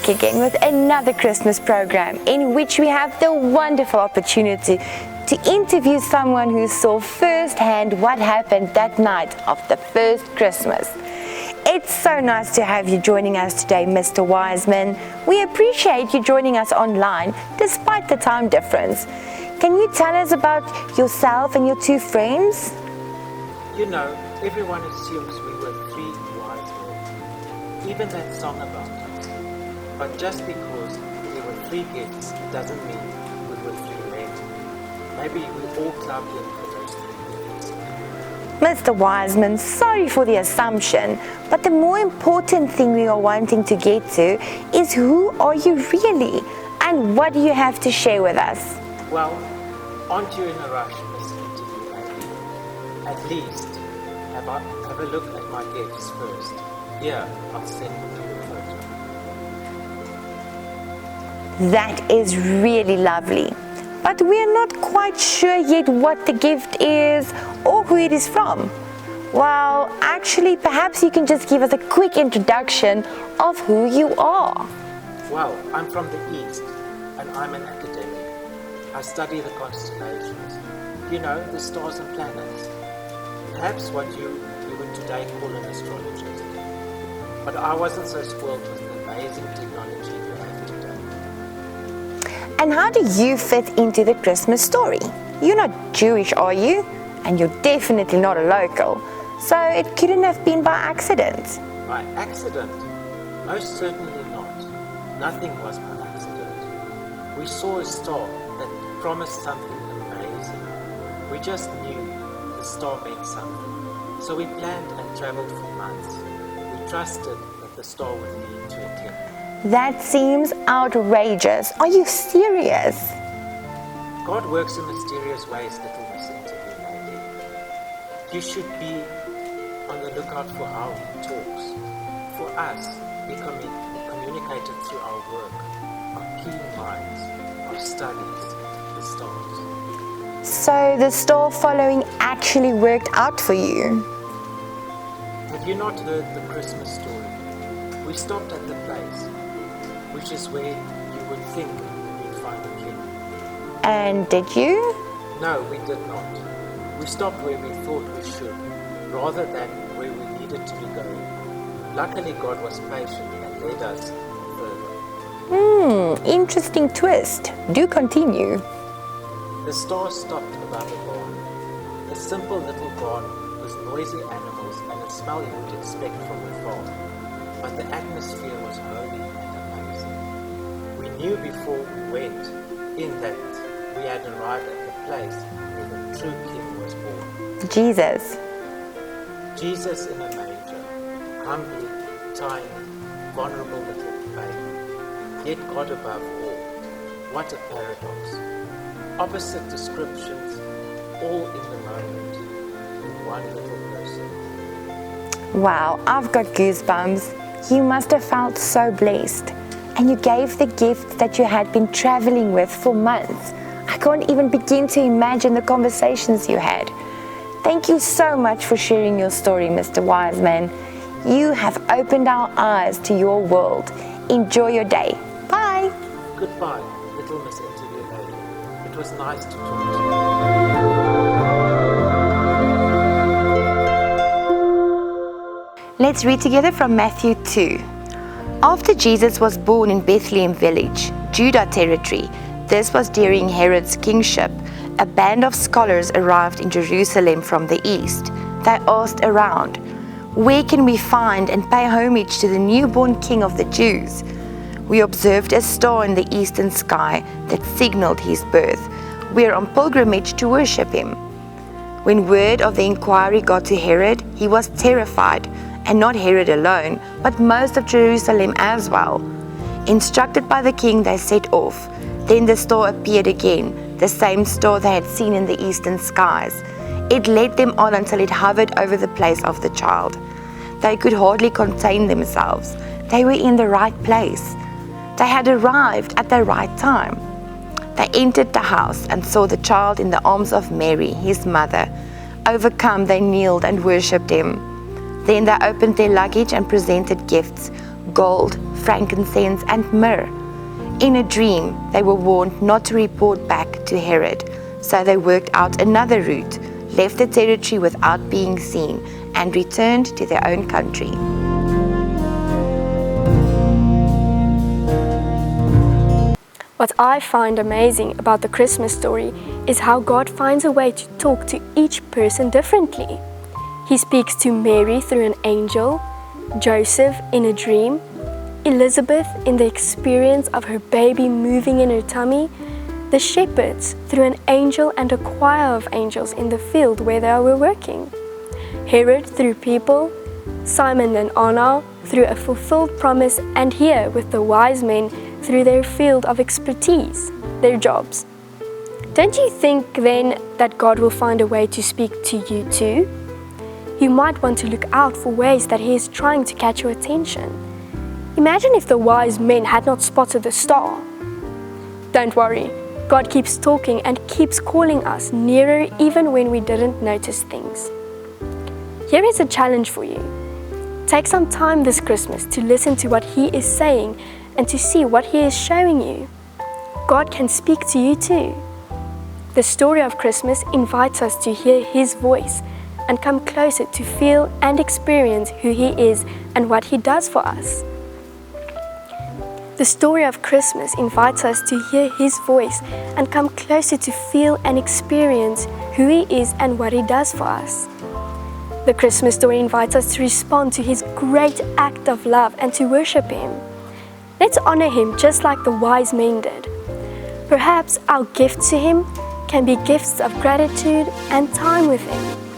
back again with another Christmas program in which we have the wonderful opportunity to interview someone who saw firsthand what happened that night of the first Christmas. It's so nice to have you joining us today, Mr. Wisemen. We appreciate you joining us online despite the time difference. Can you tell us about yourself and your two friends? You know, everyone assumes we were three wise men. Even that song about us. But just because there were three gifts doesn't mean we were three men. Maybe we all clubbed in for those three gifts. Mr. Wiseman, sorry for the assumption, but the more important thing we are wanting to get to is who are you really and what do you have to share with us? Well, aren't you in a rush, Miss Interview Lady? At least, have a look at my gifts first. Here, I'll send you a photo. That is really lovely, but we are not quite sure yet what the gift is or who it is from. Well, actually, perhaps you can just give us a quick introduction of who you are. Well, I'm from the East, and I'm an academic. I study the constellations. You know, the stars and planets. Perhaps what you would today call an astrologist. But I wasn't so spoiled with the amazing technology you have today. And how do you fit into the Christmas story? You're not Jewish, are you? And you're definitely not a local. So it couldn't have been by accident. By accident? Most certainly not. Nothing was by accident. We saw a star that promised something amazing. We just knew the star meant something. So we planned and traveled for months. We trusted that the star would lead to a king. That seems outrageous. Are you serious? God works in mysterious ways, little Miss Interview Lady. You should be on the lookout for how He talks. For us, we communicated through our work, our keen minds, our studies, the stars. So the star following actually worked out for you? Have you not heard the Christmas story? We stopped at the place, which is where you would think you'd find a king. And did you? No, we did not. We stopped where we thought we should, rather than where we needed to be going. Luckily, God was patient and led us further. Interesting twist. Do continue. The star stopped above a barn. A simple little barn with noisy animals and a smell you would expect from afar. But the atmosphere was holy and amazing. We knew before we went in that we had arrived at the place where the true King was born. Jesus. Jesus in a manger, humbly, tiny, vulnerable little baby, yet God above all. What a paradox. Opposite descriptions, all in the moment, in one little person. Wow, I've got goosebumps. You must have felt so blessed. And you gave the gift that you had been traveling with for months. I can't even begin to imagine the conversations you had. Thank you so much for sharing your story, Mr. Wiseman. You have opened our eyes to your world. Enjoy your day. Bye. Goodbye, little Miss Interview Lady. It was nice to talk to you. Let's read together from Matthew 2. After Jesus was born in Bethlehem village, Judah territory, this was during Herod's kingship, a band of scholars arrived in Jerusalem from the east. They asked around, "Where can we find and pay homage to the newborn King of the Jews?" We observed a star in the eastern sky that signaled his birth. We are on pilgrimage to worship him. When word of the inquiry got to Herod, he was terrified, and not Herod alone, but most of Jerusalem as well. Instructed by the king, they set off. Then the star appeared again, the same star they had seen in the eastern skies. It led them on until it hovered over the place of the child. They could hardly contain themselves. They were in the right place. They had arrived at the right time. They entered the house and saw the child in the arms of Mary, his mother. Overcome, they kneeled and worshipped him. Then they opened their luggage and presented gifts: gold, frankincense, and myrrh. In a dream, they were warned not to report back to Herod, so they worked out another route, left the territory without being seen, and returned to their own country. What I find amazing about the Christmas story is how God finds a way to talk to each person differently. He speaks to Mary through an angel, Joseph in a dream, Elizabeth in the experience of her baby moving in her tummy, the shepherds through an angel and a choir of angels in the field where they were working, Herod through people, Simon and Anna through a fulfilled promise, and here with the wise men through their field of expertise, their jobs. Don't you think then that God will find a way to speak to you too? You might want to look out for ways that He is trying to catch your attention. Imagine if the wise men had not spotted the star. Don't worry, God keeps talking and keeps calling us nearer even when we didn't notice things. Here is a challenge for you. Take some time this Christmas to listen to what He is saying and to see what He is showing you. God can speak to you too. The story of Christmas invites us to hear His voice and come closer to feel and experience who He is and what He does for us. The story of Christmas invites us to hear His voice and come closer to feel and experience who He is and what He does for us. The Christmas story invites us to respond to His great act of love and to worship Him. Let's honor Him just like the wise men did. Perhaps our gift to Him can be gifts of gratitude and time with Him.